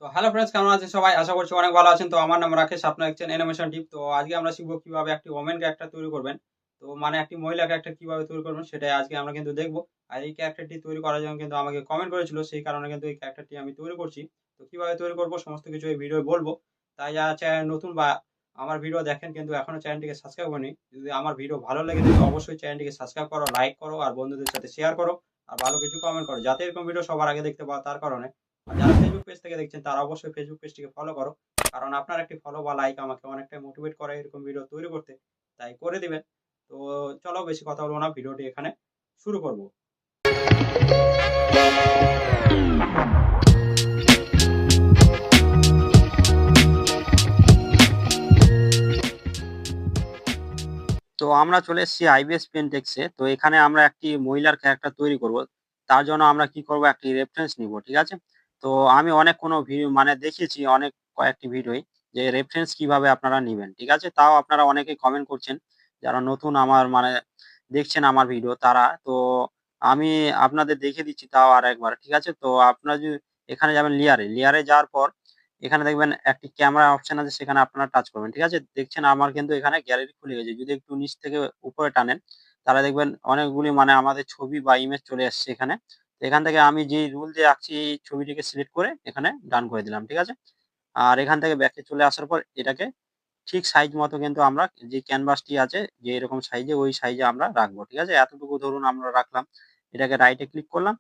তো hello friends, কেমন আছেন সবাই? আশা করছি অনেক ভালো আছেন। তো আমার নাম রাকেশ, আপনারা দেখছেন অ্যানিমেশন টিপ। তো আজকে আমরা শিখবো কিভাবে একটি ওমেন ক্যারেক্টার তৈরি করবেন। তো মানে একটি মহিলা ক্যারেক্টার কিভাবে তৈরি করবেন সেটাই আজকে আমরা কিন্তু দেখবো। আর এই ক্যারেক্টারটি তৈরি করার জন্য কিন্তু আমাকে কমেন্ট করেছিল, সেই কারণে কিন্তু এই ক্যারেক্টারটি আমি তৈরি করছি। তো কিভাবে তৈরি করবো সমস্ত কিছু এই ভিডিওয় বলবো। তাই যারা চ্যানেল নতুন বা আমার ভিডিও দেখেন কিন্তু এখনো চ্যানেলটিকে সাবস্ক্রাইব করেনি, যদি আমার ভিডিও ভালো লেগে থাকে অবশ্যই চ্যানেলটিকে সাবস্ক্রাইব করো, লাইক করো আর বন্ধুদের সাথে শেয়ার করো। আর ভালো কিছু কমেন্ট করো যাতে এরকম ভিডিও সবার আগে দেখতে পাও, তার কারণে। আর যারা ফেসবুক পেজ থেকে দেখছেন তারা অবশ্যই ফেসবুক পেজটিকে ফলো করো, কারণ আপনার একটি ফলো বা লাইক আমাকে অনেকটাই মোটিভেট করে এরকম ভিডিও তৈরি করতে। তাই করে দিবেন। তো চলো বেশি কথা বলবো না, ভিডিওটি এখানে শুরু করব। তো আমরা চলে এসেছি আইবিএস পেন্টেক্সে। তো এখানে আমরা একটি মহিলার ক্যারেক্টার তৈরি করব। তার জন্য আমরা কি করব, একটি রেফারেন্স নিব, ঠিক আছে? তো আমি অনেক কোনো ভিডিও মানে দেখিয়েছি অনেক কয়েকটি ভিডিওই যে রেফারেন্স কিভাবে আপনারা নিবেন, ঠিক আছে? তাও আপনারা অনেকেই কমেন্ট করছেন যারা নতুন আমার মানে দেখছেন আমার ভিডিও তারা। তো আমি আপনাদের দেখিয়ে দিচ্ছি তাও আরেকবার, ঠিক আছে? তো আপনারা যদি এখানে যাবেন লেয়ারে যাওয়ার পর এখানে দেখবেন একটি ক্যামেরা অপশন আছে, সেখানে আপনারা টাচ করবেন, ঠিক আছে? দেখছেন আমার কিন্তু এখানে গ্যালারি খুলে গেছে। যদি একটু নিচ থেকে উপরে টানেন তাহলে দেখবেন অনেকগুলি মানে আমাদের ছবি বা ইমেজ চলে আসছে এখানে। তো এখান থেকে আমি যেই রুল দিয়ে আঁকছি এই ছবিটিকে সিলেক্ট করে এখানে ডান করে দিলাম, ঠিক আছে? আর এখান থেকে ব্যাকে চলে আসার পর এটাকে ঠিক সাইজ মতো কিন্তু আমরা যে ক্যানভাসটি আছে যে এরকম সাইজে ওই সাইজে আমরা রাখবো, ঠিক আছে? এতটুকু ধরুন আমরা রাখলাম। এটাকে রাইটে ক্লিক করলাম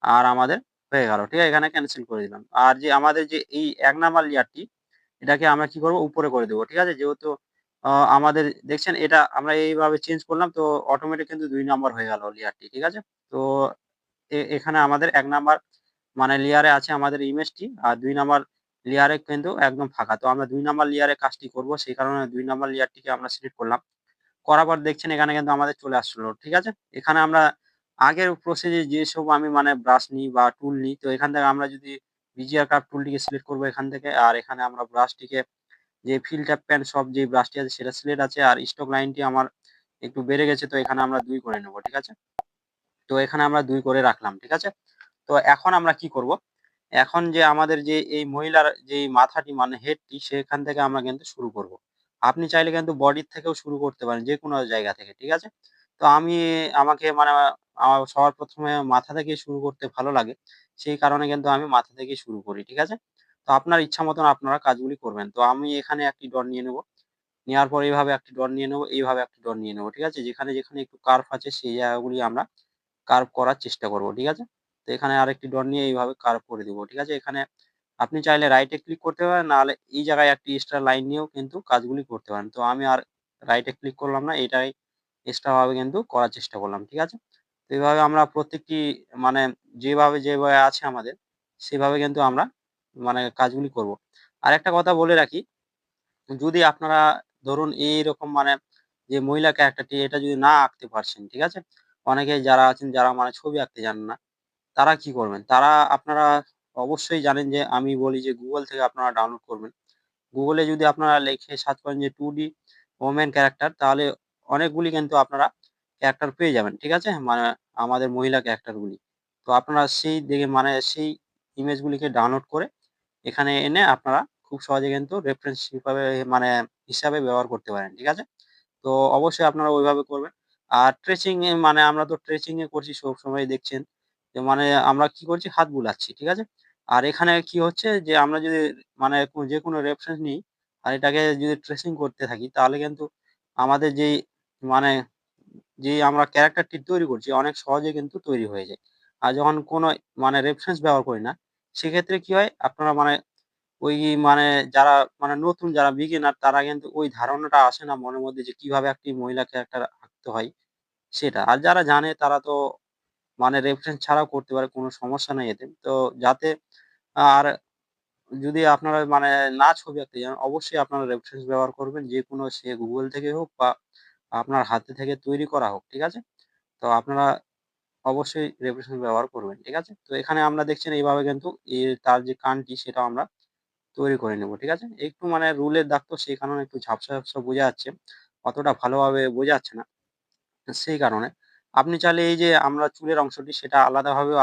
আর আমাদের হয়ে গেল, ঠিক আছে? এখানে ক্যানসেল করে দিলাম। আর যে আমাদের যে এই ১ নাম্বার লেয়ারটি এটাকে আমরা কি করব, উপরে করে দেবো, ঠিক আছে? যেহেতু আমাদের দেখছেন এটা আমরা এইভাবে চেঞ্জ করলাম তো অটোমেটিক কিন্তু ২ নাম্বার হয়ে গেল লেয়ারটি, ঠিক আছে? তো এখানে আমাদের ১ নাম্বার মানে লেয়ারে আছে আমাদের ইমেজটি আর ২ নাম্বার লেয়ারে কিন্তু একদম ফাঁকা। তো আমরা ২ নাম্বার লেয়ারে কাজটি করব, সেই কারণে ২ নাম্বার লেয়ারটিকে আমরা সিলেক্ট করলাম। করার পর দেখছেন এখানে কিন্তু আমাদের চলে আসলো, ঠিক আছে? এখানে আমরা আগের প্রসেসে যেসব আমি মানে ব্রাশ নিই বা টুল নিই, তো এখান থেকে আমরা যদি ভিজিআর কার্ভ টুলটিকে সিলেক্ট করব এখান থেকে। আর এখানে আমরা ব্রাশটিকে যে ফিল ট্যাপ পেন সব যে ব্রাশটি আছে সেটা সিলেক্ট আছে। আর স্ট্রোক লাইনটি আমার একটু বেড়ে গেছে তো এখানে আমরা ২ করে নেব, ঠিক আছে? তো এখানে আমরা ২ করে রাখলাম, ঠিক আছে? তো এখন আমরা কি করব? এখন যে আমাদের যে এই মহিলার যেই মাথাটি মানে হেডটি সেখান থেকে আমরা কিন্তু শুরু করব। আপনি চাইলে কিন্তু বডির থেকেও শুরু করতে পারেন যেকোনো জায়গা থেকে, ঠিক আছে? তো আমাকে মানে আমার সবার ১ম এ মাথা থেকেই শুরু করতে ভালো লাগে। সেই কারণে কিন্তু আমি মাথা থেকেই শুরু করি, ঠিক আছে? তো আপনার ইচ্ছা মতন আপনারা কাজগুলি করবেন। তো আমি এখানে একটি ডট নিয়ে নেব। নেওয়ার পর এইভাবে একটি ডট নিয়ে নেব, এইভাবে একটি ডট নিয়ে নেব, ঠিক আছে? যেখানে একটু কার্ভ আছে সেই জায়গাগুলি আমরা কার্ভ করার চেষ্টা করব, ঠিক আছে? তো এখানে আরেকটি ডট নিয়ে এইভাবে কার্ভ করে দিব, ঠিক আছে? এখানে আপনি চাইলে রাইট এ ক্লিক করতে পারেন, নাহলে এই জায়গায় একটি এক্সট্রা লাইন নিয়েও কিন্তু কাজগুলি করতে পারেন। তো আমি আর রাইট এ ক্লিক করলাম না, এটাই এক্সট্রা ভাবে কিন্তু করার চেষ্টা করলাম, ঠিক আছে? তো এভাবে আমরা প্রত্যেকটি মানে যেভাবে আছে আমাদের সেভাবে কিন্তু আমরা মানে কাজগুলি করব। আরেকটা কথা বলে রাখি, যদি আপনারা ধরুন এইরকম মানে যে মহিলা ক্যারেক্টারটি এটা যদি না আঁকতে পারছেন, ঠিক আছে? অনেকে যারা আছেন যারা মানে ছবি আঁকতে জানেন না, তারা কি করবেন? তারা আপনারা অবশ্যই জানেন যে আমি বলি যে Google থেকে আপনারা ডাউনলোড করবেন। Google এ যদি আপনারা লিখে সার্চ করেন যে 2D ওমেন ক্যারেক্টার তাহলে অনেকগুলি কিন্তু আপনারা ক্যারেক্টার পেয়ে যাবেন, ঠিক আছে? মানে আমাদের মহিলা ক্যারেক্টার গুলি। তো আপনারা সেই দেখে মানে সেই ইমেজ গুলিকে ডাউনলোড করে এখানে এনে আপনারা খুব সহজে কিন্তু রেফারেন্স হিসাবে ব্যবহার করতে পারেন, ঠিক আছে? তো অবশ্যই আপনারা ওইভাবে করবেন। আর ট্রেসিং এ মানে আমরা তো ট্রেসিং এ করছি সবসময় দেখছেন যে মানে আমরা কি করছি হাত বুলাচ্ছি, ঠিক আছে? আর এখানে কি হচ্ছে যে আমরা যদি মানে যেকোনো রেফারেন্স নিই আর এটাকে যদি ট্রেসিং করতে থাকি তাহলে কিন্তু আমাদের মানে যেই আমরা ক্যারাক্টারটি তৈরি করছি অনেক সহজে কিন্তু তৈরি হয়ে যায়। আর যখন কোনো মানে রেফারেন্স ব্যবহার করি না, সেক্ষেত্রে কি হয় আপনারা মানে ওই মানে যারা মানে নতুন যারা বিগিনার তারা কিন্তু ওই ধারণাটা আসে না মনের মধ্যে যে কিভাবে একটি মহিলা ক্যারেক্টার আঁকতে হয় সেটা। আর যারা জানে তারা তো মানে রেফারেন্স ছাড়াও করতে পারে, কোনো সমস্যা নেই এতে। তো যাতে আর যদি আপনারা মানে না ছবি আঁকতে জানেন অবশ্যই আপনারা রেফারেন্স ব্যবহার করবেন। যেকোনো সে Google থেকে হোক বা আপনার হাতে থেকে তৈরি করা হোক, ঠিক আছে? তো আপনারা অবশ্যই রেফারেন্স ব্যবহার করবেন, ঠিক আছে? তো এখানে আমরা দেখছেন এইভাবে কিন্তু তার যে কানটি সেটাও আমরা তৈরি করে নেব, ঠিক আছে? একটু মানে রুলের দাগ তো সেই কারণে একটু ঝাপসা বোঝা যাচ্ছে। অতটা ভালোভাবে বোঝা যাচ্ছে না। সেই কারণে আপনি চাইলে এই যে আমরা চুলের অংশটি সেটা আলাদাভাবেও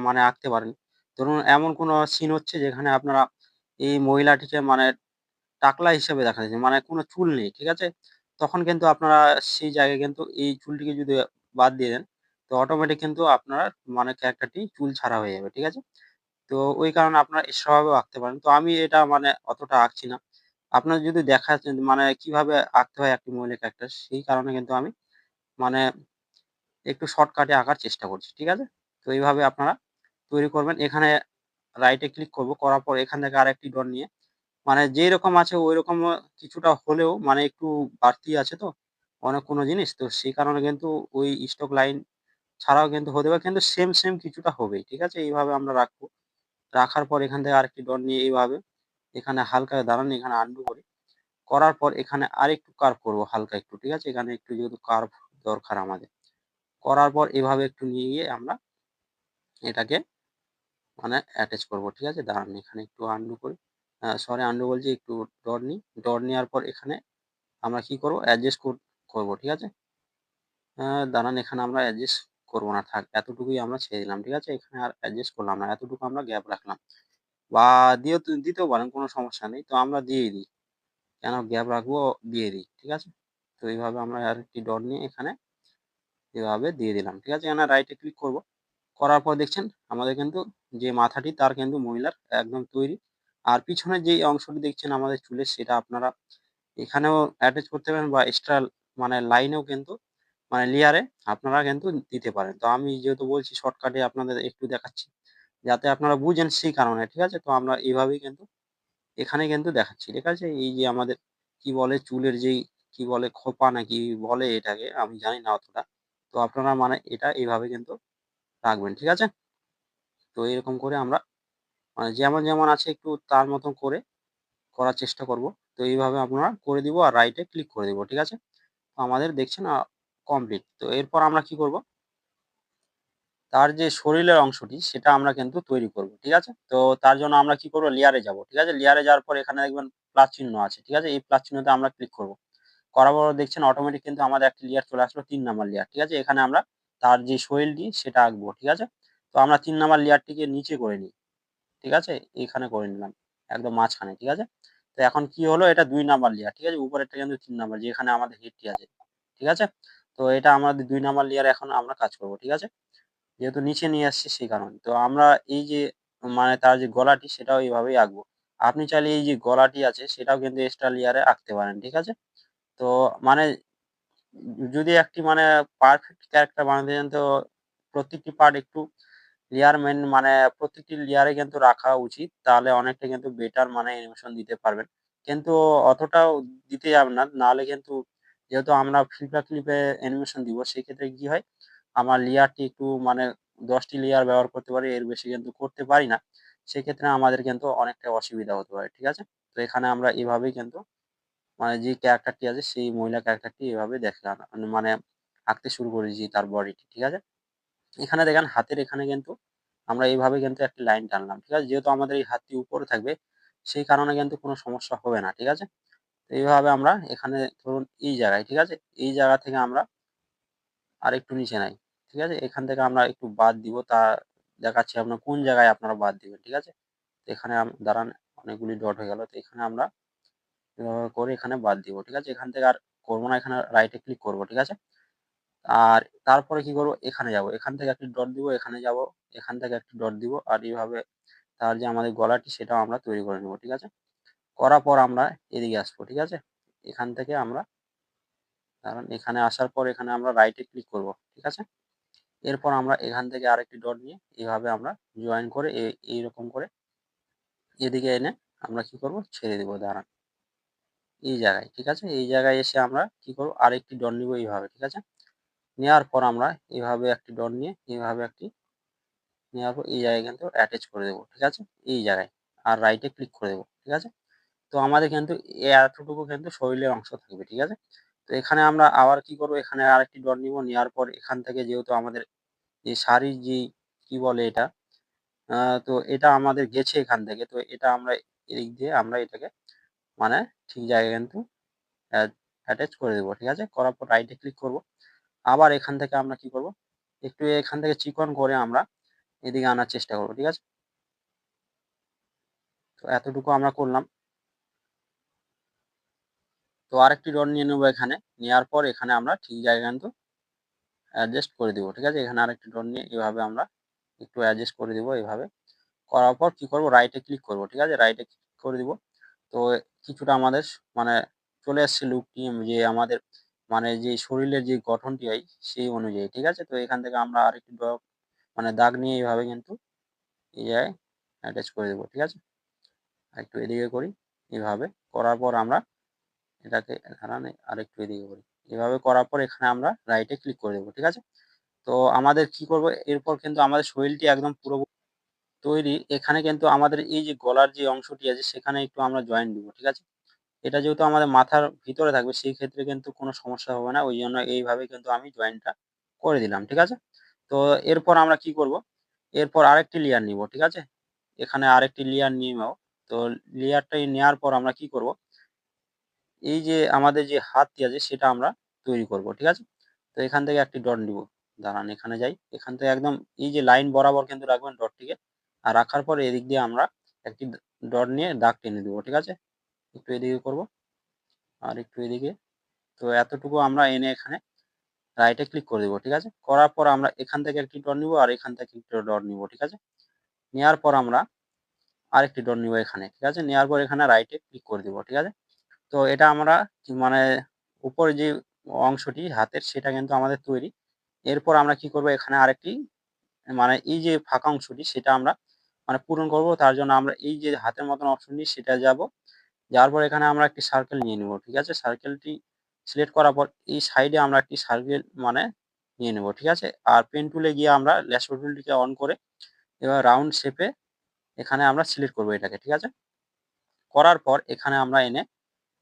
মানে আঁকতে পারেন। ধরুন এমন কোনো সিন হচ্ছে যেখানে আপনারা এই মহিলাটিকে মানে টাকলা হিসেবে দেখা যাচ্ছে। মানে কোনো চুল নেই। ঠিক আছে? তখন কিন্তু আপনারা সেই জায়গায় কিন্তু এই চুলটিকে যদি বাদ দিয়ে দেন, তো অটোমেটিক কিন্তু আপনার মানে ক্যারেক্টারটি চুল ছাড়া হয়ে যাবে। ঠিক আছে? তো ওই কারণে আপনারা এক্সট্রা ভাবেও আঁকতে পারেন। তো আমি এটা মানে অতটা আঁকছি না। আপনার যদি দেখাচ্ছেন মানে কিভাবে আঁকতে হয় একটি মহিলা ক্যারেক্টার সেই কারণে কিন্তু আমি মানে একটু শর্টকাটে আঁকার চেষ্টা করছি। ঠিক আছে? তো এইভাবে আপনারা তৈরি করবেন। এখানে রাইট এ ক্লিক করব। করার পর এখান থেকে আরেকটি ডট নিয়ে মানে যেরকম আছে ঐরকম কিছুটা হলেও মানে একটু বাড়তি আছে তো অনেক কোনো জিনিস। তো সেই কারণে কিন্তু ওই স্টক লাইন ছাড়াও কিন্তু হতে পারে কিন্তু সেম কিছুটা হবেই। ঠিক আছে? এইভাবে আমরা রাখবো। রাখার পর এখান থেকে আরেকটি ডট নিয়ে এইভাবে এখানে হালকা দাঁড়ান এখানে আনডু করি। করার পর এখানে আরেকটু কার্ভ করব হালকা একটু। ঠিক আছে? এখানে একটু যেহেতু কার্ভ দরকার আমাদের। করার পর এভাবে একটু নিয়ে গিয়ে আমরা এটাকে মানে অ্যাটাচ করব। ঠিক আছে? দাঁড়ান এখানে একটু আনডু করি। সরি আনডু বলছি একটু ডট নিই। ডট নেওয়ার পর এখানে আমরা কি করব অ্যাডজাস্ট করব। ঠিক আছে? দাঁড়ান এখানে আমরা অ্যাডজাস্ট করব না থাক। এতটুকুই আমরা ছেড়ে দিলাম। ঠিক আছে? এখানে আর অ্যাডজাস্ট করলাম না। এতটুকু আমরা গ্যাপ রাখলাম। বা দিতেও পারেন কোনো সমস্যা নেই। তো আমরা দিয়েই দিই। কেন গ্যাপ রাখবো দিয়ে দিই। ঠিক আছে? তো এইভাবে আমরা আরেকটি ডট নিয়ে এখানে এভাবে দিয়ে দিলাম। ঠিক আছে? এখানে রাইট এ ক্লিক করব। করার পর দেখছেন আমাদের কিন্তু যে মাথাটি তার কিন্তু মহিলার একদম তৈরি। আর পিছনের যেই অংশটি দেখছেন আমাদের চুলের সেটা আপনারা এখানেও অ্যাটাচ করতে পারেন বা এক্সট্রা মানে লাইনেও কিন্তু মানে লেয়ারে আপনারা কিন্তু দিতে পারেন। তো আমি যেহেতু বলছি শর্টকাটে আপনাদের একটু দেখাচ্ছি। যাতে আপনারা বুঝেন সেই কারণে। ঠিক আছে? তো আমরা এভাবেই কিন্তু এখানে কিন্তু দেখাচ্ছি। ঠিক আছে? এই যে আমাদের কি বলে চুলের যেই কি বলে খোপা নাকি বলে এটাকে আমি জানি না অতটা। তো আপনারা মানে এটা এভাবে কিন্তু রাখবেন। ঠিক আছে? তো এরকম করে আমরা মানে যেমন আছে একটু তার মতন করে করার চেষ্টা করব। তো এইভাবে আপনারা করে দিব আর রাইট এ ক্লিক করে দিব। ঠিক আছে? তো আমাদের দেখছেন কমপ্লিট। তো এরপর আমরা কি করব? তার যে শরীরের অংশটি সেটা আমরা কিন্তু তৈরি করব। ঠিক আছে? তো তার জন্য আমরা কি করব? লেয়ারে যাব। ঠিক আছে? লেয়ারে যাওয়ার পর এখানে দেখবেন প্লাস চিহ্ন আছে। ঠিক আছে? এই প্লাস চিহ্নতে আমরা ক্লিক করব। করার পর দেখছেন অটোমেটিক কিন্তু আমাদের একটা লেয়ার চলে আসলো ৩ নাম্বার লেয়ার। ঠিক আছে? এখানে আমরা তার যে শরীরটি সেটা আঁকবো। ঠিক আছে? তো আমরা ৩ নাম্বার লেয়ারটিকে নিচে করে নিই। ঠিক আছে? এইখানে করে নিলাম। একদম মাঝখানে। ঠিক আছে? তো এখন কি হলো? এটা ২ নাম্বার লেয়ার। ঠিক আছে? উপরেরটা কিন্তু ৩ নাম্বার যেখানে আমাদের হেডটি আছে। ঠিক আছে? তো এটা আমাদের ২ নাম্বার লেয়ারে এখন আমরা কাজ করব। ঠিক আছে? যেহেতু নিচে নিয়ে আসছি সেই কারণে। তো আমরা এই যে মানে তার যে গলাটি সেটাও এভাবেই আঁকবো। আপনি চাইলে এই যে গলাটি আছে সেটাও কিন্তু এক্সট্রা লেয়ারে আঁকতে পারেন। ঠিক আছে? তো মানে যদি একটি মানে পারফেক্ট ক্যারেক্টার বানাতে চান তো প্রত্যেকটি পার্ট একটু লেয়ার মানে প্রত্যেকটি লেয়ারে কিন্তু রাখা উচিত। তাহলে অনেকটা কিন্তু বেটার মানে অ্যানিমেশন দিতে পারবেন। কিন্তু অতটাও দিতে যাবেন না। নাহলে কিন্তু যেহেতু আমরা ফিল্টার ক্লিপে অ্যানিমেশন দিব সেক্ষেত্রে কি হয়? আমার লেয়ারটি একটু মানে ১০ টি লেয়ার ব্যবহার করতে পারি। এর বেশি কিন্তু করতে পারি না। সেক্ষেত্রে আমাদের কিন্তু অনেকটা অসুবিধা হতে পারে। ঠিক আছে? তো এখানে আমরা এভাবেই কিন্তু মানে যে ক্যারেক্টারটি আছে সেই মহিলা ক্যারেক্টারটি এভাবে দেখলাম মানে আঁকতে শুরু করেছি তার বডিটি। ঠিক আছে? এখানে দেখেন হাতের এখানে কিন্তু আমরা এইভাবে কিন্তু একটা লাইন টানলাম। ঠিক আছে? যেহেতু আমাদের এই হাতটি উপরে থাকবে সেই কারণে কিন্তু কোনো সমস্যা হবে না। ঠিক আছে? তো এইভাবে আমরা এখানে ধরুন এই জায়গায়, ঠিক আছে? এই জায়গা থেকে আমরা আরেকটু নিচে নাই। ঠিক আছে? এখান থেকে আমরা একটু বাদ দিব। তা দেখাচ্ছি আপনার কোন জায়গায় আপনারা বাদ দিবেন। ঠিক আছে? তো এখানে দাঁড়ান অনেকগুলি ডট হয়ে গেল। তো এখানে আমরা এভাবে করে এখানে বাদ দিব। ঠিক আছে? এখান থেকে আর করব না। এখানে রাইট এ ক্লিক করব। ঠিক আছে? আর তারপরে কি করব? এখানে যাব। এখান থেকে একটি ডট দিব, এখানে যাব, এখান থেকে একটি ডট দিব। আর এভাবে তার যে আমাদের গলাটি সেটাও আমরা তৈরি করে নেব। ঠিক আছে? করার পর আমরা এদিকে আসবো। ঠিক আছে? এখান থেকে আমরা দাঁড়ান এখানে আসার পর এখানে আমরা রাইট এ ক্লিক করব। ঠিক আছে? এরপর আমরা এখান থেকে আরেকটি ডট নিয়ে এভাবে আমরা জয়েন করে এইরকম করে এদিকে এনে আমরা কি করব? ছেড়ে দিব দাঁড়ান। এই জায়গায়। ঠিক আছে? এই জায়গায় এসে আমরা কি করব? আরেকটি ডট নিব এইভাবে। ঠিক আছে? নেওয়ার পর আমরা এভাবে একটি ডট নিয়ে এভাবে একটি নেওয়ার পর এই জায়গায় কিন্তু অ্যাটাচ করে দেবো। ঠিক আছে? এই জায়গায়। আর রাইট এ ক্লিক করে দেবো। ঠিক আছে? তো আমাদের কিন্তু এতটুকু কিন্তু শরীরের অংশ থাকবে। ঠিক আছে? তো এখানে আমরা আবার কি করব? এখানে আরেকটি ডট নিব। নেওয়ার পর এখান থেকে যেহেতু আমাদের যে শাড়ির যেই কি বলে এটা? আ তো এটা আমাদের গেছে এখান থেকে। তো এটা আমরা এদিক দিয়ে আমরা এটাকে মানে ঠিক জায়গায় কিন্তু অ্যা অ্যাটাচ করে দেবো। ঠিক আছে? করার পর রাইট এ ক্লিক করব। আবার এখান থেকে আমরা কি করব? একটু এখান থেকে চিকন করে আমরা এদিকে আনার চেষ্টা করব। ঠিক আছে? তো এতটুকু আমরা করলাম। তো আরেকটি রড নিয়ে নেবো এখানে, নেওয়ার পর এখানে আমরা ঠিক জায়গায় কিন্তু অ্যাডজাস্ট করে দিব। ঠিক আছে, এখানে আরেকটি রড নিয়ে এভাবে আমরা একটু অ্যাডজাস্ট করে দিব। এভাবে করার পর কি করব, রাইটে ক্লিক করব। ঠিক আছে, রাইটে ক্লিক করে দিব। তো কিছুটা আমাদের মানে চলে আসছে লুকটি, যে আমাদের মানে যে শরীরের যে গঠনটি হয় সেই অনুযায়ী। ঠিক আছে, তো এখান থেকে আমরা আরেকটি মানে দাগ নিয়ে এইভাবে কিন্তু এই জায়গায় অ্যাটাচ করে দেবো। ঠিক আছে, একটু এদিকে করি। এভাবে করার পর আমরা এটাকে আরেকটু এদিকে করি। এভাবে করার পর এখানে আমরা রাইটে ক্লিক করে দেবো। ঠিক আছে, তো আমাদের কি করব, এরপর কিন্তু আমাদের শরীরটি একদম পুরোপুরি তৈরি। এখানে কিন্তু আমাদের এই যে গলার যে অংশটি আছে সেখানে একটু আমরা জয়েন দিব। ঠিক আছে, এটা যেহেতু আমাদের মাথার ভিতরে থাকবে সেই ক্ষেত্রে কিন্তু কোনো সমস্যা হবে না। ওই জন্য এইভাবে কিন্তু আমি জয়েনটা করে দিলাম। ঠিক আছে, তো এরপর আমরা কি করব, এরপর আরেকটি লেয়ার নিব। ঠিক আছে, এখানে আরেকটি লেয়ার নিয়ে নাও। তো লেয়ারটাই নেওয়ার পর আমরা কি করব, এই যে আমাদের যে হাতটি আছে সেটা আমরা তৈরি করব। ঠিক আছে, তো এখান থেকে একটি ডট নিব। দাঁড়ান, এখানে যাই। এখান থেকে একদম এই যে লাইন বরাবর কিন্তু রাখবেন ডটটিকে। আর রাখার পরে এদিক দিয়ে আমরা একটি ডট নিয়ে দাগ টেনে দিব। ঠিক আছে, একটু এদিকে করব আর একটু এদিকে। তো এতটুকু আমরা এনে এখানে রাইটে ক্লিক করে দিব। ঠিক আছে, করার পর আমরা এখান থেকে একটি ডট নিব আর এখান থেকে একটি ডট নিব। ঠিক আছে, নেওয়ার পর আমরা আরেকটি ডট নিব এখানে। ঠিক আছে, নেওয়ার পর এখানে রাইটে ক্লিক করে দিব। ঠিক আছে, তো এটা আমরা মানে উপরে যে অংশটি হাতের সেটা কিন্তু আমাদের তৈরি। এরপর আমরা কি করব, এখানে আরেকটি মানে এই যে ফাঁকা অংশটি সেটা আমরা মানে পূরণ করব। তার জন্য আমরা এই যে হাতের মতন অপশনটি সেটা যাব। যাওয়ার পর এখানে আমরা একটি সার্কেল নিয়ে নেব। ঠিক আছে, সার্কেলটি সিলেক্ট করার পর এই সাইডে আমরা একটি সার্কেল মানে নিয়ে নেব। ঠিক আছে, আর পেন টুলে গিয়ে আমরা ল্যাসো টুলটিকে অন করে এবার রাউন্ড শেপে এখানে আমরা সিলেক্ট করব এটাকে। ঠিক আছে, করার পর এখানে আমরা এনে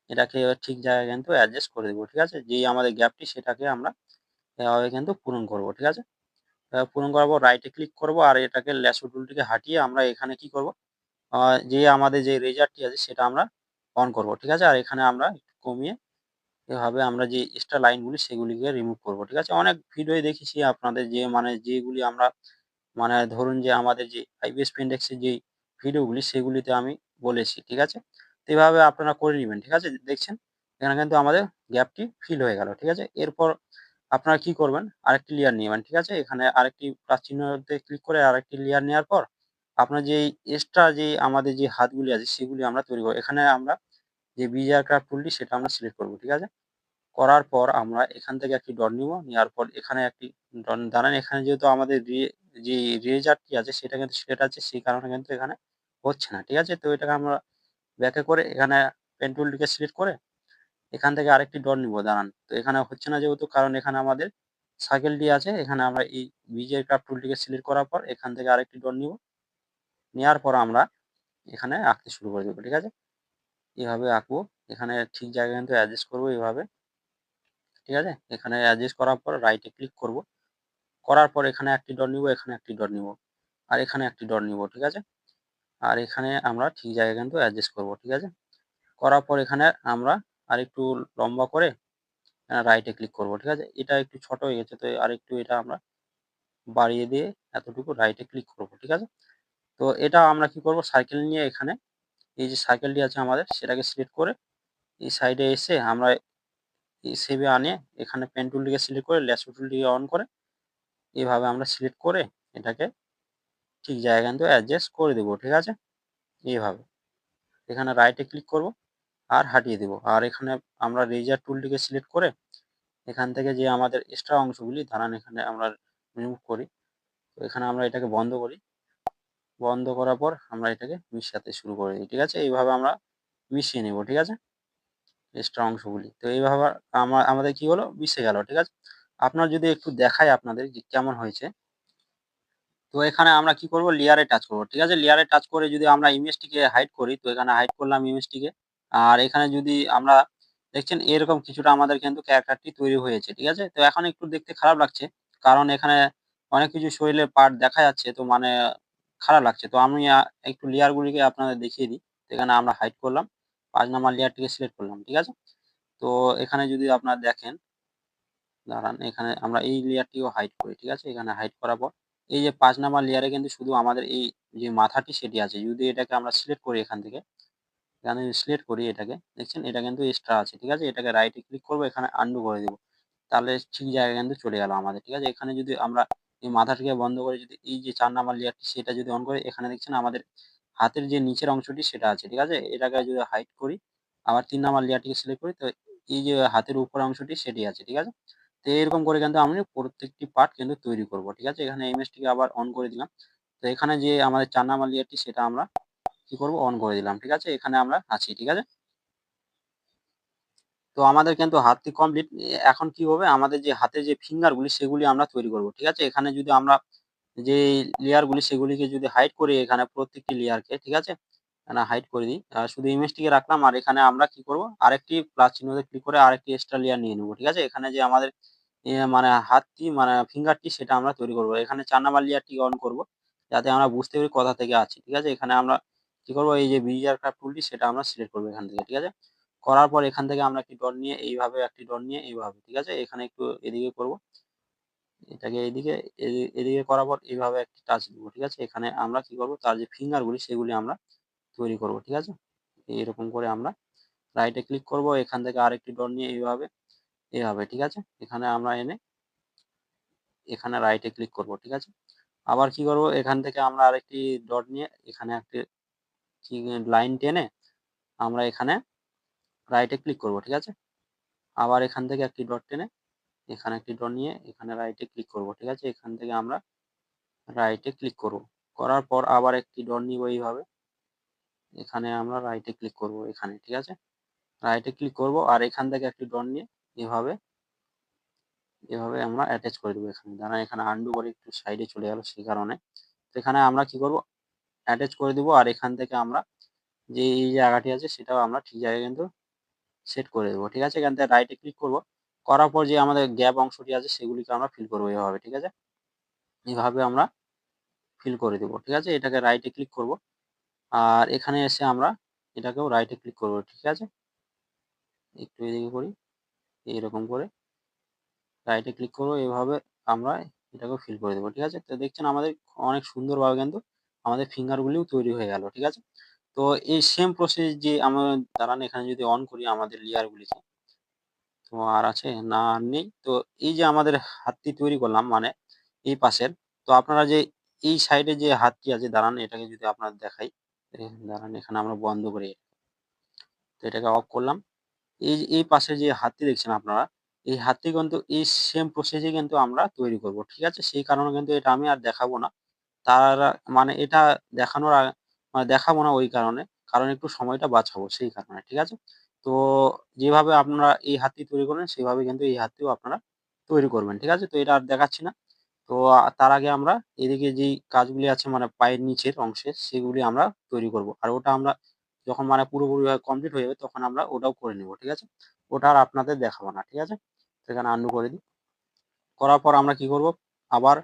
এটাকে এবার ঠিক জায়গায় কিন্তু অ্যাডজাস্ট করে দেবো। ঠিক আছে, যেই আমাদের গ্যাপটি সেটাকে আমরা এভাবে কিন্তু পূরণ করব। ঠিক আছে, পূরণ করার পর রাইটে ক্লিক করব আর এটাকে ল্যাসো টুলটিকে হাঁটিয়ে আমরা এখানে কি করব, যে আমাদের যে রেজারটি আছে সেটা আমরা অন করব। ঠিক আছে, আর এখানে আমরা একটু কমিয়ে এভাবে আমরা যে এক্সট্রা লাইনগুলি সেগুলিকে রিমুভ করব। ঠিক আছে, অনেক ভিডিওই দেখেছি আপনাদের, যে মানে যেগুলি আমরা মানে ধরুন যে আমাদের যে আইবিএস পেনটেক্সের যেই ভিডিওগুলি সেগুলিতে আমি বলেছি। ঠিক আছে, তো এভাবে আপনারা করে নিবেন। ঠিক আছে, দেখছেন এখানে কিন্তু আমাদের গ্যাপটি ফিল হয়ে গেল। ঠিক আছে, এরপর আপনারা কি করবেন, আরেকটি লেয়ার নিবেন। ঠিক আছে, এখানে আরেকটি প্লাস চিহ্নতে ক্লিক করে আরেকটি লেয়ার নেওয়ার পর আপনার যেই এক্সট্রা যে আমাদের যে হাতগুলি আছে সেগুলি আমরা তৈরি করব। এখানে আমরা যে বিজিআর ক্রাফট টুলটি সেটা আমরা সিলেক্ট করব। ঠিক আছে, করার পর আমরা এখান থেকে একটি ডট নিব। নেওয়ার পর এখানে একটি ডট দাঁড়ান, এখানে যেহেতু আমাদের যে রেজারটি আছে সেটা কিন্তু সিলেক্ট আছে, সেই কারণে কিন্তু এখানে হচ্ছে না। ঠিক আছে, তো এটাকে আমরা ব্যাকে করে এখানে পেন টুলটিকে সিলেক্ট করে এখান থেকে আরেকটি ডট নিব। দাঁড়ান, তো এখানে হচ্ছে না যেহেতু, কারণ এখানে আমাদের সার্কেলটি আছে। এখানে আমরা এই বিজিআর ক্রাফট টুলটিকে সিলেক্ট করার পর এখান থেকে আরেকটি ডট নিব। নেওয়ার পর আমরা এখানে আঁকতে শুরু করে দেবো। ঠিক আছে, এভাবে আঁকবো। এখানে ঠিক জায়গায় কিন্তু অ্যাডজাস্ট করবো এভাবে। ঠিক আছে, এখানে অ্যাডজাস্ট করার পর রাইটে ক্লিক করব। করার পর এখানে একটি ডট নিব, এখানে একটি ডট নিব আর এখানে একটি ডট নিব। ঠিক আছে, আর এখানে আমরা ঠিক জায়গায় কিন্তু অ্যাডজাস্ট করব। ঠিক আছে, করার পর এখানে আমরা আরেকটু লম্বা করে রাইটে ক্লিক করব। ঠিক আছে, এটা একটু ছোট হয়ে গেছে, তো আরেকটু এটা আমরা বাড়িয়ে দিয়ে এতটুকু রাইটে ক্লিক করব। ঠিক আছে, তো এটা আমরা কি করব, সার্কেল নিয়ে এখানে এই যে সার্কেলটি আছে আমাদের সেটাকে সিলেক্ট করে এই সাইডে এসে আমরা এই শেপে আনে এখানে পেন টুলটিকে সিলেক্ট করে ল্যাসো টুলটিকে অন করে এভাবে আমরা সিলেক্ট করে এটাকে ঠিক জায়গায় কিন্তু অ্যাডজাস্ট করে দেবো। ঠিক আছে, এইভাবে এখানে রাইটে ক্লিক করব আর হাঁটিয়ে দেবো। আর এখানে আমরা রেজার টুলটিকে সিলেক্ট করে এখান থেকে যে আমাদের এক্সট্রা অংশগুলি দাঁড়ান এখানে আমরা রিমুভ করি। তো এখানে আমরা এটাকে বন্ধ করি। বন্ধ করার পর আমরা এটাকে মিশাতে শুরু করে দিই। ঠিক আছে, এইভাবে আমরা মিশিয়ে নেব। ঠিক আছে, এক্সট্রা অংশগুলি। তো এইভাবে আমাদের কি হলো, মিশে গেল। ঠিক আছে, আপনার যদি একটু দেখাই আপনাদের যে কেমন হয়েছে। তো এখানে আমরা কি করব, লেয়ারে টাচ করব। ঠিক আছে, লেয়ারে টাচ করে যদি আমরা ইমেজটিকে হাইড করি, তো এখানে হাইড করলাম ইমেজটিকে। আর এখানে যদি আমরা দেখছেন এরকম কিছুটা আমাদের কিন্তু ক্যারেক্টারটি তৈরি হয়েছে। ঠিক আছে, তো এখন একটু দেখতে খারাপ লাগছে, কারণ এখানে অনেক কিছু শরীরের পার্ট দেখা যাচ্ছে, তো মানে খারাপ লাগছে। তো আমি একটু লেয়ার গুলিকে আপনাদের দেখিয়ে দিই। তো এখানে আমরা হাইড করলাম, ৫ নাম্বার লেয়ারটিকে সিলেক্ট করলাম। ঠিক আছে, তো এখানে যদি আপনারা দেখেন, দাঁড়ান এখানে আমরা এই লেয়ারটিও হাইড করি। ঠিক আছে, এখানে হাইড করার পর এই যে ৫ নাম্বার লেয়ারে কিন্তু শুধু আমাদের এই যে মাথাটি সেটি আছে। যদি এটাকে আমরা সিলেক্ট করি এখান থেকে, এখানে সিলেক্ট করি এটাকে, দেখছেন এটা কিন্তু এক্সট্রা আছে, ঠিক আছে? এটাকে রাইটে ক্লিক করব, এখানে আনডু করে দিব। তাহলে ঠিক জায়গায় কিন্তু চলে গেল আমাদের, ঠিক আছে? এখানে যদি আমরা এই মাথাটিকে বন্ধ করে যদি এই যে ৪ নাম্বার লেয়ারটি সেটা যদি অন করি, এখানে দেখছেন আমাদের হাতের যে নিচের অংশটি সেটা আছে, ঠিক আছে? এটাকে যদি হাইড করি, আবার ৩ নাম্বার লেয়ারটিকে সিলেক্ট করি, তো এই যে হাতের উপরের অংশটি সেটি আছে, ঠিক আছে? তো এরকম করে কিন্তু আমি প্রত্যেকটি পার্ট কিন্তু তৈরি করব, ঠিক আছে? এখানে ইমেজটিকে আবার অন করে দিলাম। তো এখানে যে আমাদের ৪ নাম্বার লেয়ারটি সেটা আমরা কি করব, অন করে দিলাম, ঠিক আছে? এখানে আমরা আছি, ঠিক আছে? তো আমাদের কিন্তু হাতটি কমপ্লিট। এখন কি হবে, আমাদের যে হাতের যে ফিঙ্গার গুলি সেগুলি আমরা তৈরি করব, ঠিক আছে? এখানে যদি আমরা যে লেয়ার গুলি সেগুলিকে যদি হাইড করি এখানে প্রত্যেকটি লেয়ারকে, ঠিক আছে? এখানে হাইড করে দিই। শুধু ইমেজটিকে রাখলাম, আর এখানে আমরা কি করব, আরেকটি প্লাস চিহ্নতে ক্লিক করে আরেকটি এক্সট্রা লেয়ার নিয়ে নেব, ঠিক আছে? এখানে যে আমাদের মানে হাতটি মানে ফিঙ্গারটি সেটা আমরা তৈরি করব। এখানে ৪ নাম্বার লেয়ারটি অন করব, যাতে আমরা বুঝতে পারি কোথা থেকে আছি, ঠিক আছে? এখানে আমরা কি করব, এই যে বিজিআর ক্রাফট টুলটি সেটা আমরা সিলেক্ট করব এখান থেকে, ঠিক আছে? করার পর এখান থেকে আমরা একটি ডট নিয়ে এইভাবে, একটি ডট নিয়ে এইভাবে, ঠিক আছে? এখানে একটু এদিকে করব, এটাকে এদিকে এদিকে করার পর এইভাবে একটি টাচ দিব, ঠিক আছে? এখানে আমরা কি করব, তার যে ফিঙ্গার গুলি সেগুলি আমরা তৈরি করব, ঠিক আছে? এরকম করে আমরা রাইটে ক্লিক করব, এখান থেকে আরেকটি ডট নিয়ে এইভাবে, এভাবে, ঠিক আছে? এখানে আমরা এনে এখানে রাইটে ক্লিক করব, ঠিক আছে? আবার কি করব, এখান থেকে আমরা আরেকটি ডট নিয়ে এখানে একটি কি লাইন টেনে আমরা এখানে রাইটে ক্লিক করব, ঠিক আছে? আবার এখান থেকে একটি ডট টেনে এখানে একটি ডট নিয়ে এখানে রাইটে ক্লিক করব, ঠিক আছে? এখান থেকে আমরা রাইটে ক্লিক করব। করার পর আবার একটি ডট নিব এইভাবে, এখানে আমরা রাইটে ক্লিক করব এখানে, ঠিক আছে? রাইটে ক্লিক করব আর এখান থেকে একটি ডট নিয়ে এভাবে, এভাবে আমরা অ্যাটাচ করে দেবো এখানে। দাঁড়ান, এখানে আনডু করে একটু সাইডে চলে গেল সেই কারণে। তো এখানে আমরা কি করব, অ্যাটাচ করে দিব, আর এখান থেকে আমরা যে এই জায়গাটি আছে সেটাও আমরা ঠিক জায়গায় কিন্তু সেট করে দেবো, ঠিক আছে? এখান থেকে রাইটে ক্লিক করব। করার পর যে আমাদের গ্যাপ অংশটি আছে সেগুলিকে আমরা ফিল করব এভাবে, ঠিক আছে? এভাবে আমরা ফিল করে দেবো, ঠিক আছে? এটাকে রাইটে ক্লিক করব। আর এখানে এসে আমরা এটাকেও রাইটে ক্লিক করব, ঠিক আছে? একটু এদিকে করি, এইরকম করে রাইটে ক্লিক করব, এভাবে আমরা এটাকেও ফিল করে দেবো, ঠিক আছে? তো দেখছেন আমাদের অনেক সুন্দরভাবে কিন্তু আমাদের ফিঙ্গার গুলিও তৈরি হয়ে গেল, ঠিক আছে? তো এই সেম প্রসেস যে আমরা, দাঁড়ান এখানে যদি অন করি আমাদের লেয়ার গুলিকে, তো আর আছে না, আর নেই। তো এই যে আমাদের হাতটি তৈরি করলাম মানে এই পাশের, তো আপনারা যে এই সাইডে যে হাতটি আছে, দাঁড়ান এটাকে যদি আপনার দেখাই, দাঁড়ান এখানে আমরা বন্ধ করি, তো এটাকে অফ করলাম। এই যে এই পাশে যে হাতটি দেখছেন আপনারা, এই হাতটি কিন্তু এই সেম প্রসেসে কিন্তু আমরা তৈরি করব, ঠিক আছে? সেই কারণে কিন্তু এটা আমি আর দেখাবো না। তারা মানে এটা দেখানোর মানে দেখাবো না ওই কারণে। কারণ একটু সময়টা বাঁচাবো সেই কারণে, ঠিক আছে? তো যেভাবে আপনারা এই হাতটি তৈরি করবেন সেভাবে কিন্তু এই হাতটিও আপনারা তৈরি করবেন, ঠিক আছে? তো এটা আর দেখাচ্ছি না। তো তার আগে আমরা এদিকে যেই কাজগুলি আছে মানে পায়ের নিচের অংশে সেগুলি আমরা তৈরি করব। আর ওটা আমরা যখন মানে পুরোপুরিভাবে কমপ্লিট হয়ে যাবে তখন আমরা ওটাও করে নেব, ঠিক আছে? ওটা আর আপনাদের দেখাবো না, ঠিক আছে? তো এখানে আন্ডু করে দিই। করার পর আমরা কি করব, আবার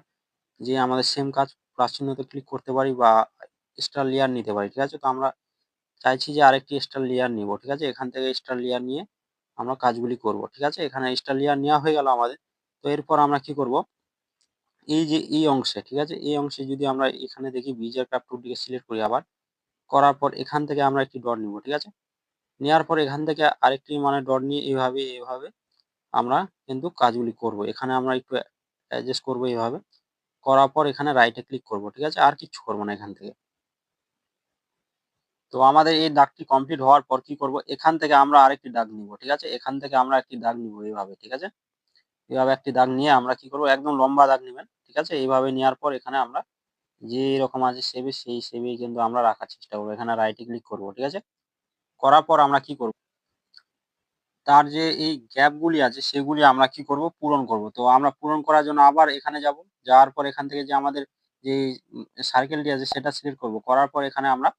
যে আমাদের সেম কাজ প্লাস চিহ্নতে ক্লিক করতে পারি বা এক্সট্রা লেয়ার নিতে পারি, ঠিক আছে? তো আমরা চাইছি যে আরেকটি এক্সট্রা লেয়ার নিব, ঠিক আছে? এখান থেকে এক্সট্রা লেয়ার নিয়ে আমরা কাজগুলি করব, ঠিক আছে? এখানে এক্সট্রা লেয়ার নেওয়া হয়ে গেল আমাদের। তো এরপর আমরা কি করব, এই যে এই অংশে, ঠিক আছে? এই অংশে যদি আমরা এখানে দেখি বিজয় ক্রাফট টুলটিকে সিলেক্ট করি আবার, করার পর এখান থেকে আমরা একটি ডট নিব, ঠিক আছে? নেওয়ার পর এখান থেকে আরেকটি মানে ডট নিয়ে এভাবে আমরা কিন্তু কাজগুলি করব। এখানে আমরা একটু অ্যাডজাস্ট করব এভাবে। করার পর এখানে রাইট এ ক্লিক করব, ঠিক আছে? আর কিচ্ছু করব না এখান থেকে। তো আমাদের এই দাগটি কমপ্লিট হওয়ার পর কি করব, এখান থেকে আমরা আরেকটি দাগ নিব, ঠিক আছে? এখান থেকে আমরা একটি দাগ নিব এভাবে, ঠিক আছে? এভাবে একটি দাগ নিয়ে আমরা কি করব, একদম লম্বা দাগ নিবেন, ঠিক আছে? এইভাবে নেওয়ার পর এখানে আমরা যে এরকম আছে শেপে সেই শেপেই কিন্তু আমরা রাখার চেষ্টা করব। এখানে রাইট এ ক্লিক করব, ঠিক আছে? করার পর আমরা কি করব, তার যে এই গ্যাপ গুলি আছে সেগুলি আমরা কি করব, পূরণ করব। তো আমরা পূরণ করার জন্য আবার এখানে যাব। যাওয়ার পর এখান থেকে যে আমাদের যে সার্কেলটি আছে সেটা সিলেক্ট করব। করার পর এখানে আমরা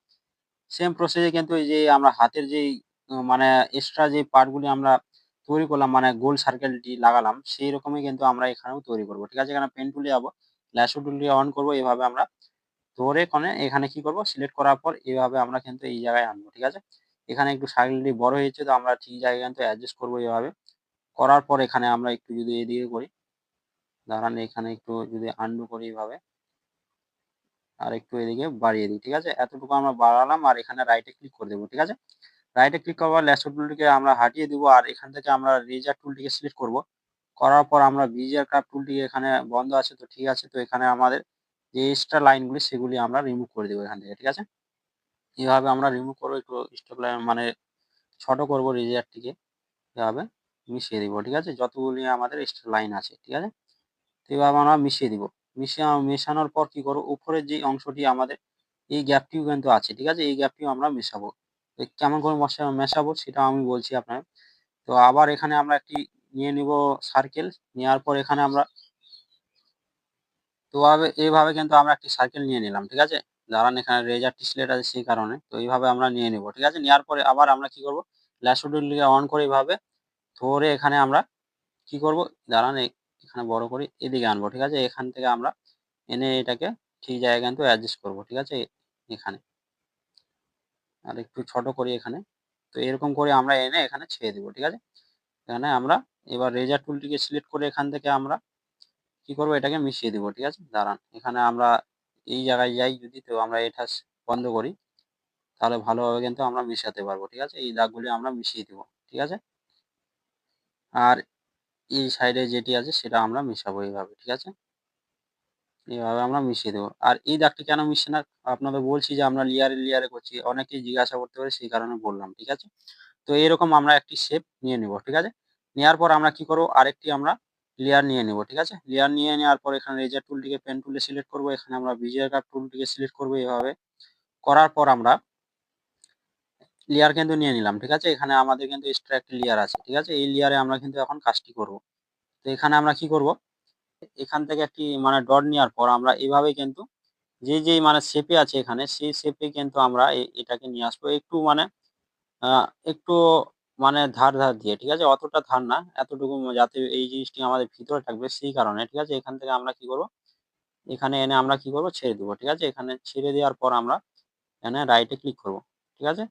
সেম প্রসেস এ কিন্তু এই যে আমরা হাতের যেই মানে এক্সট্রা যে পার্ট গুলি আমরা তৈরি করলাম মানে গোল সার্কেলটি লাগালাম সেই রকমই কিন্তু আমরা এখানেও তৈরি করব। ঠিক আছে? এখানে পেন টুলে যাবো। ল্যাসো টুলটি অন করব। এভাবে আমরা ধরে এখানে কি করব, সিলেক্ট করার পর এভাবে আমরা কিন্তু এই জায়গায় আনবো। ঠিক আছে? এখানে একটু সার্কেলটি বড় হয়েছে তো আমরা ঠিক জায়গায় কিন্তু অ্যাডজাস্ট করব এভাবে। করার পর এখানে আমরা একটু যদি এদিকে করি, দাঁড়ান এখানে একটু যদি আনডু করি এভাবে। আর একটু এদিকে বাড়িয়ে দিই, ঠিক আছে? এতটুকু আমরা বাড়ালাম আর এখানে রাইটে ক্লিক করে দেবো, ঠিক আছে? রাইটে ক্লিক করবার ল্যাসো টুলটিকে আমরা হাটিয়ে দিব আর এখান থেকে আমরা রেজার টুলটিকে সিলেক্ট করব। করার পর আমরা বিজিআর কার্ভ টুলটিকে এখানে বন্ধ আছে তো ঠিক আছে। তো এখানে আমাদের যে এক্সট্রা লাইনগুলি সেগুলি আমরা রিমুভ করে দেবো এখান থেকে, ঠিক আছে? এভাবে আমরা রিমুভ করবো, একটু স্টপ লাইন মানে ছোট করবো রেজারটিকে, এভাবে মিশিয়ে দিব, ঠিক আছে? যতগুলি আমাদের এক্সট্রা লাইন আছে, ঠিক আছে? তো এভাবে আমরা মিশিয়ে দিব। মেশানোর পর কি করব, উপরের যে অংশটি আমাদের এই গ্যাপটিও কিন্তু আছে, ঠিক আছে? এই গ্যাপটিও আমরা মেশাবো। তো কেমন করে মেশাবো সেটাও আমি বলছি আপনার। তো আবার এখানে আমরা একটি নিয়ে নিব সার্কেল, নেওয়ার পর এখানে আমরা তো এইভাবে কিন্তু আমরা একটি সার্কেল নিয়ে নিলাম, ঠিক আছে? দাঁড়ান, এখানে রেজারটি সিলেক্ট আছে সেই কারণে। তো এইভাবে আমরা নিয়ে নিব, ঠিক আছে? নেওয়ার পরে আবার আমরা কি করব, ল্যাসো টুলটিকে অন করে এইভাবে ধরে এখানে আমরা কি করব, দাঁড়ান এখানে বড় করে এদিকে আনবো, ঠিক আছে? এখান থেকে আমরা এনে এটাকে ঠিক জায়গায় কিন্তু অ্যাডজাস্ট করব, ঠিক আছে? এখানে আর একটু ছোট করি এখানে। তো এরকম করে আমরা এনে এখানে ছেড়ে দিব, ঠিক আছে? এখানে আমরা এবার রেজার টুলটিকে সিলেক্ট করে এখান থেকে আমরা কি করব, এটাকে মিশিয়ে দিব, ঠিক আছে? দাঁড়ান, এখানে আমরা এই জায়গায় যাই যদি, তো আমরা এটা বন্ধ করি, তাহলে ভালোভাবে কিন্তু আমরা মিশাতে পারবো, ঠিক আছে? এই দাগগুলি আমরা মিশিয়ে দিব, ঠিক আছে? আর এই সাইডে যেটি আছে সেটা আমরা মিশাবো এইভাবে, ঠিক আছে? এভাবে আমরা মিশিয়ে দেবো। আর এই দাগটি কেন মিশছে না আপনাদের বলছি যে আমরা লেয়ারে করছি। অনেকেই জিজ্ঞাসা করতে পারে সেই কারণে বললাম, ঠিক আছে? তো এরকম আমরা একটি শেপ নিয়ে নিব, ঠিক আছে? নেয়ার পর আমরা কি করব, আরেকটি আমরা লেয়ার নিয়ে নিব, ঠিক আছে? লেয়ার নিয়ে নেওয়ার পর এখানে রেজার টুলটিকে পেন টুলে সিলেক্ট করব। এখানে আমরা বিজিআর কার্ভ টুলটিকে সিলেক্ট করব এভাবে। করার পর আমরা লেয়ার কিন্তু নিয়ে নিলাম, ঠিক আছে? এখানে আমাদের কিন্তু এক্সট্রা একটি লেয়ার আছে, ঠিক আছে? এই লেয়ারে আমরা কিন্তু এখন কাজটি করব। তো এখানে আমরা কি করব, এখান থেকে একটি মানে ডট নেওয়ার পর আমরা এভাবে কিন্তু যেই মানে শেপে আছে এখানে সেই শেপে কিন্তু আমরা এটাকে নিয়ে আসবো একটু মানে আ একটু মানে ধার দিয়ে, ঠিক আছে? অতটা ধার না, এতটুকু যাতে এই জিনিসটি আমাদের ভিতরে থাকবে সেই কারণে, ঠিক আছে? এখান থেকে আমরা কি করব, এখানে এনে আমরা কি করব, ছেড়ে দেব, ঠিক আছে? এখানে ছেড়ে দেওয়ার পর আমরা এখানে রাইট এ ক্লিক করব, ঠিক আছে?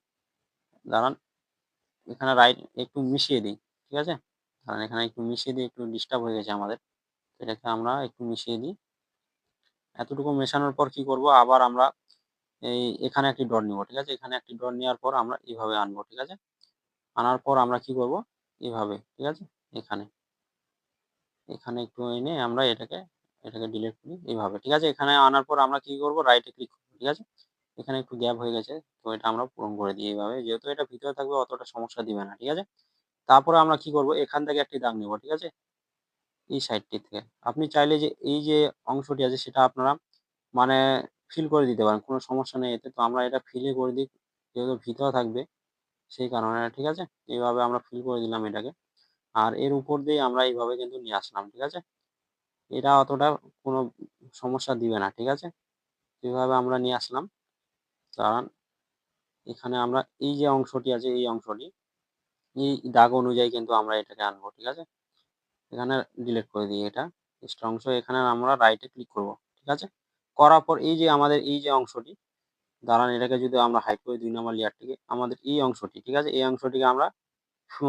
দাঁড়ান, এখানে রাইট একটু মিশিয়ে দিই, ঠিক আছে? কারণ এখানে একটু মিশিয়ে দিই, একটু ডিস্টার্ব হয়ে গেছে আমাদের। এটাকে আমরা একটু মিশিয়ে দিই। এতটুকু মেশানোর পর কি করব, আবার আমরা এখানে একটি ডট নিব, ঠিক আছে? এখানে একটি ডট নেওয়ার পর আমরা এভাবে আনবো, ঠিক আছে? আনার পর আমরা কি করব, এভাবে, ঠিক আছে? এখানে, এখানে একটু এনে আমরা এটাকে ডিলিট করি এভাবে, ঠিক আছে? এখানে আনার পর আমরা কি করব, রাইট এ ক্লিক করব, ঠিক আছে? এখানে একটু গ্যাপ হয়ে গেছে, তো এটা আমরা পূরণ করে দিই এভাবে। যেহেতু এটা ভিতরে থাকবে অতটা সমস্যা দিবে না, ঠিক আছে? তারপরে আমরা কি করব, এখান থেকে একটি দাগ নিব, ঠিক আছে? এই সাইডটি থেকে। আপনি চাইলে যে এই যে অংশটি আছে সেটা আপনারা মানে ফিল করে দিতে পারেন। কোনো সমস্যা নেই এতে। তো আমরা এটা ফিলই করে দিই। যেহেতু ভিতরে থাকবে সেই কারণে, ঠিক আছে? এভাবে আমরা ফিল করে দিলাম এটাকে। আর এর উপর দিয়ে আমরা এইভাবে কিন্তু নিয়ে আসলাম, ঠিক আছে? এটা অতটা কোনো সমস্যা দিবে না, ঠিক আছে? এভাবে আমরা নিয়ে আসলাম। কারণ এখানে আমরা এই যে অংশটি আছে এই অংশটি, এই দাগ অনুযায়ী কিন্তু আমরা এটাকে আনবো, ঠিক আছে? এখানে ডিলিট করে দিই এটা। এক্সট্রা অংশ এখানে আমরা রাইট এ ক্লিক করব, ঠিক আছে? করার পর এই যে আমাদের এই যে অংশটি, দাঁড়ান এটাকে যদি আমরা হাইড করি ২ নাম্বার লেয়ারটিকে, আমাদের এই অংশটি, ঠিক আছে? এই অংশটিকে আমরা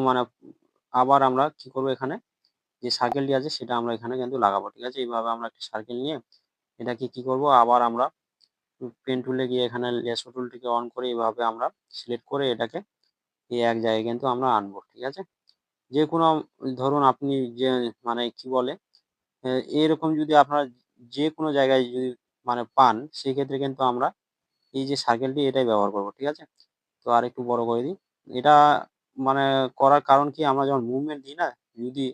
মানে আবার আমরা কি করব, এখানে যে সার্কেলটি আছে সেটা আমরা এখানে কিন্তু লাগাবো, ঠিক আছে? এইভাবে আমরা একটা সার্কেল নিয়ে এটাকে কি করব, আবার আমরা পেন টুলে গিয়ে এখানে লেসো টুলটিকে অন করে এভাবে আমরা সিলেক্ট করে এটাকে এই এক জায়গায় কিন্তু আমরা আনবো, ঠিক আছে? যেকোনো ধরুন আপনি যে মানে কি বলে এ এরকম যদি আপনারা যেকোনো জায়গায় যদি মানে পান সেক্ষেত্রে কিন্তু আমরা এই যে সার্কেলটি এটাই ব্যবহার করব, ঠিক আছে? তো আরেকটু বড় করে দিই। এটা মানে করার কারণ কি, আমরা যখন মুভমেন্ট দিই না, যদি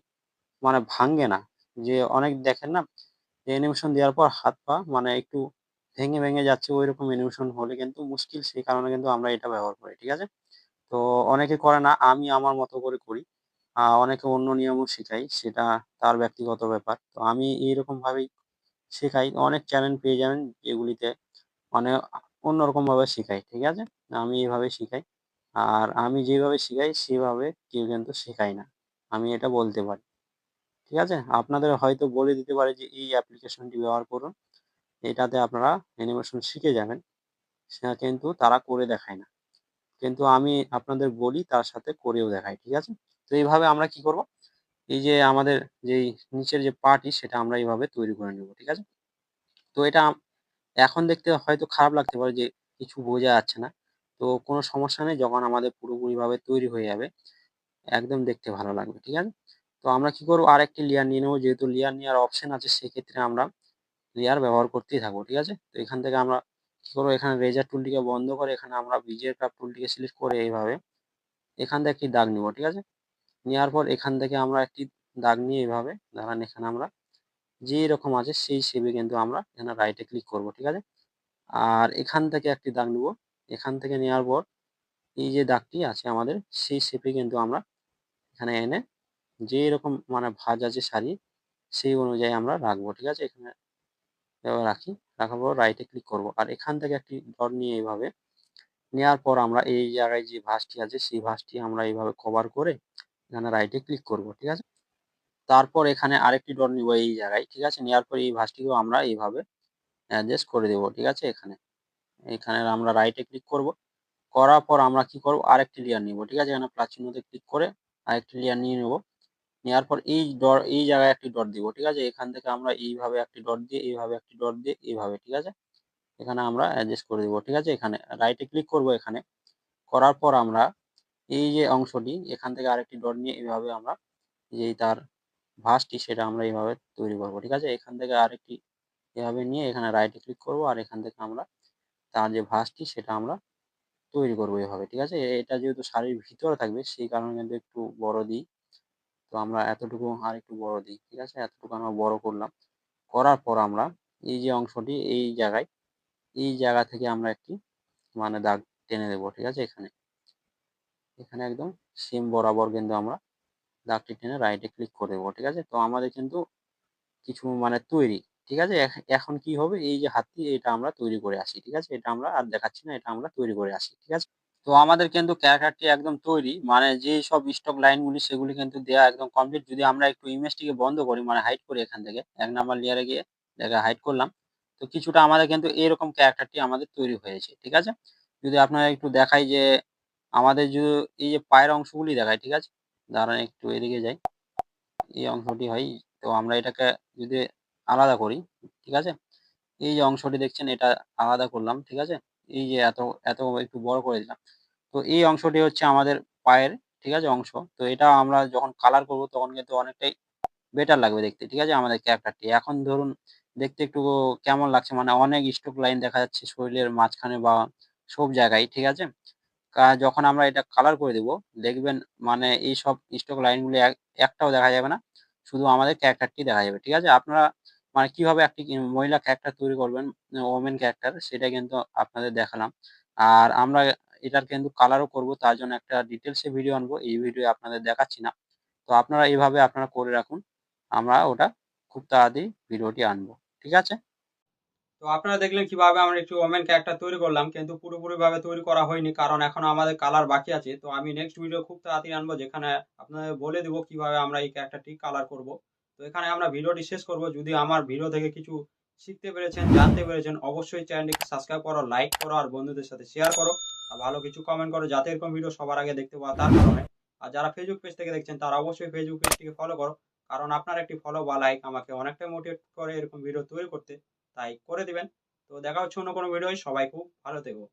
মানে ভাঙে না, যে অনেক দেখেন না যে অ্যানিমেশন দেওয়ার পর হাত পা মানে একটু ভেঙে যাচ্ছে, ঐরকম অ্যানিমেশন হলে কিন্তু মুশকিল, সেই কারণে কিন্তু আমরা এটা ব্যবহার করি, ঠিক আছে? তো অনেকে করে না, আমি আমার মতো করে করি। অনেকে অন্য নিয়মও শিখাই, সেটা তার ব্যক্তিগত ব্যাপার। তো আমি এইরকমভাবেই শেখাই। অনেক চ্যানেল পেয়ে যাবেন যেগুলিতে মানে অন্যরকমভাবে শেখাই, ঠিক আছে? আমি এভাবে শিখাই। আর আমি যেভাবে শিখাই সেভাবে কেউ কিন্তু শেখায় না। আমি এটা বলতে পারি। ঠিক আছে? আপনাদের হয়তো বলে দিতে পারে যে এই অ্যাপ্লিকেশনটি ব্যবহার করুন। এটাতে আপনারা অ্যানিমেশন শিখে যাবেন। সেটা কিন্তু তারা করে দেখায় না। কিন্তু আমি আপনাদের বলি তার সাথে করেও দেখাই। ঠিক আছে? তো এইভাবে আমরা কি করব? এই যে আমাদের যেই নিচের যে পাটি সেটা আমরা এইভাবে তৈরি করে নেব। ঠিক আছে? তো এটা এখন দেখতে হয়তো খারাপ লাগতে পারে যে কিছু বোঝা যাচ্ছে না। তো কোনো সমস্যা নেই, যখন আমাদের পুরোপুরিভাবে তৈরি হয়ে যাবে একদম দেখতে ভালো লাগবে। ঠিক আছে? তো আমরা কি করব, আরেকটি লেয়ার নিয়ে নেব। যেহেতু লেয়ার নেওয়ার অপশন আছে সেক্ষেত্রে আমরা লেয়ার ব্যবহার করতেই থাকবো। ঠিক আছে? তো এখান থেকে আমরা কি করবো, এখানে রেজার টুলটিকে বন্ধ করে এখানে আমরা ভিজিয়ে ক্রাফট টুলটিকে সিলেক্ট করে এইভাবে এখান থেকে একটি দাগ নিব। ঠিক আছে? নেওয়ার পর এখান থেকে আমরা একটি দাগ নিয়ে এইভাবে ধরেন এখানে আমরা যে রকম আছে সেই শেপে কিন্তু আমরা এখানে রাইটে ক্লিক করব। ঠিক আছে? আর এখান থেকে একটি দাগ নিব। এখান থেকে নেওয়ার পর এই যে দাগটি আছে আমাদের সেই শেপে কিন্তু আমরা এখানে এনে যে রকম মানে ভাঁজ আছে শাড়ি সেই অনুযায়ী আমরা রাখবো। ঠিক আছে? এখানে এভাবে রাখি। রাখার পর রাইটে ক্লিক করব। আর এখান থেকে একটি ডট নিয়ে এইভাবে নেওয়ার পর আমরা এই জায়গায় যে ভাঁজটি আছে সেই ভাঁজটি আমরা এইভাবে কভার করে এখানে রাইটে ক্লিক করব। ঠিক আছে? তারপর এখানে আরেকটি ডট নিব এই জায়গায়। ঠিক আছে? নেওয়ার পর এই ভাঁজটিকেও আমরা এইভাবে অ্যাডজাস্ট করে দেব। ঠিক আছে? এখানে এখানে আমরা রাইটে ক্লিক করব। করার পর আমরা কি করব, আরেকটি লেয়ার নিব। ঠিক আছে? এখানে প্লাস চিহ্নতে ক্লিক করে আরেকটি লেয়ার নিয়ে নেব। নেওয়ার পর এই জায়গায় একটি ডট দিব। ঠিক আছে? এখান থেকে আমরা এইভাবে একটি ডট দিয়ে, এইভাবে একটি ডট দিয়ে, এইভাবে। ঠিক আছে? এখানে আমরা অ্যাডজাস্ট করে দেব। ঠিক আছে? এখানে রাইটে ক্লিক করব এখানে। করার পর আমরা এই যে অংশটি এখান থেকে আরেকটি ডট নিয়ে এইভাবে আমরা যেই তার ভাঁজটি সেটা আমরা এইভাবে তৈরি করব। ঠিক আছে? এখান থেকে আরেকটি এভাবে নিয়ে এখানে রাইটে ক্লিক করব। আর এখান থেকে আমরা তার যে ভাঁজটি সেটা আমরা তৈরি করব এভাবে। ঠিক আছে? এটা যেহেতু শাড়ির ভিতরে থাকবে সেই কারণে কিন্তু একটু বড় দিই। তো আমরা এতটুকু আরেকটু বড় দিই। ঠিক আছে? এতটুকু আমরা বড় করলাম। করার পর আমরা এই যে অংশটি এই জায়গা থেকে আমরা একটি মানে দাগ টেনে দেব। ঠিক আছে? এখানে এখানে একদম সেম বরাবর কিন্তু আমরা দাগটি টেনে রাইটে ক্লিক করে দেব। ঠিক আছে? তো আমাদের কিন্তু কিছু মানে তৈরি। ঠিক আছে? এখন কি হবে, এই যে হাতটি এটা আমরা তৈরি করে আসি। ঠিক আছে? এটা আমরা আর দেখাচ্ছি না, এটা আমরা তৈরি করে আসি। ঠিক আছে? তো আমাদের কিন্তু ক্যারাক্টারটি একদম তৈরি। মানে যেসব স্টক লাইনগুলি সেগুলি কিন্তু দেয়া একদম কমপ্লিট। যদি আমরা একটু ইমেজটিকে বন্ধ করি মানে হাইড করি এখান থেকে ১ নাম্বার লেয়ারে গিয়ে জায়গায় হাইড করলাম। তো কিছুটা আমাদের কিন্তু এরকম ক্যারাক্টারটি আমাদের তৈরি হয়েছে। ঠিক আছে? যদি আপনারা একটু দেখাই যে আমাদের এই যে পায়ের অংশগুলি দেখাই। ঠিক আছে? দাঁড়ান একটু এদিকে যাই। এই অংশটি হয়। তো আমরা এটাকে যদি আলাদা করি, ঠিক আছে? এই যে অংশটি দেখছেন এটা আলাদা করলাম। ঠিক আছে? এই যে এত একটু বড় করে দিলাম। তো এই অংশটি হচ্ছে আমাদের পায়ের, ঠিক আছে? অংশ। তো এটা আমরা যখন কালার করব তখন কিন্তু অনেকটাই বেটার লাগবে দেখতে। ঠিক আছে? আমাদের ক্যারাক্টারটি। এখন ধরুন দেখতে একটু কেমন লাগছে মানে অনেক স্ট্রোক লাইন দেখা যাচ্ছে শরীরের মাঝখানে বা সব জায়গায়। ঠিক আছে? যখন আমরা এটা কালার করে দিব দেখবেন মানে এইসব স্ট্রোক লাইনগুলি একটাও দেখা যাবে না। শুধু আমাদের ক্যারাক্টারটি দেখা যাবে। ঠিক আছে? আপনারা মানে কিভাবে একটি মহিলা ক্যারাক্টার তৈরি করবেন, ওমেন ক্যারাক্টার সেটা কিন্তু আপনাদের দেখালাম। আর আমরা এটার কিন্তু কালারও করব। তার জন্য একটা ডিটেইলস এ ভিডিও আনবো। এই ভিডিও আপনাদের দেখাচ্ছি না। তো আপনারা এভাবে আপনারা করে রাখুন। আমরা ওটা খুব তাড়াতাড়ি ভিডিওটি আনবো। ঠিক আছে? তো আপনারা দেখলেন কিভাবে আমরা একটি ওমেন ক্যারেক্টার তৈরি করলাম, কিন্তু পুরোপুরিভাবে তৈরি করা হয়নি কারণ এখনো আমাদের কালার বাকি আছে। তো আমি নেক্সট ভিডিও খুব তাড়াতাড়ি আনবো যেখানে আপনাদের বলে দিব কিভাবে আমরা এই ক্যারেক্টারটি কালার করব। তো এখানে আমরা ভিডিওটি শেষ করব। যদি আমার ভিডিও থেকে কিছু শিখতে পেরেছেন, জানতে পেরেছেন, অবশ্যই চ্যানেলটিকে সাবস্ক্রাইব করো, লাইক করো আর বন্ধুদের সাথে শেয়ার করো। আর ভালো কিছু কমেন্ট করো যাতে এরকম ভিডিও সবার আগে দেখতে পাওয়া তার কারণে। আর যারা ফেসবুক পেজ থেকে দেখছেন তারা অবশ্যই ফেসবুক পেজটিকে ফলো করো, কারণ আপনার একটি ফলো বা লাইক আমাকে অনেকটাই মোটিভেট করে এরকম ভিডিও তৈরি করতে। তাই করে দিবেন। তো দেখা হচ্ছে অন্য কোনো ভিডিওয়। সবাই খুব ভালো থেকো।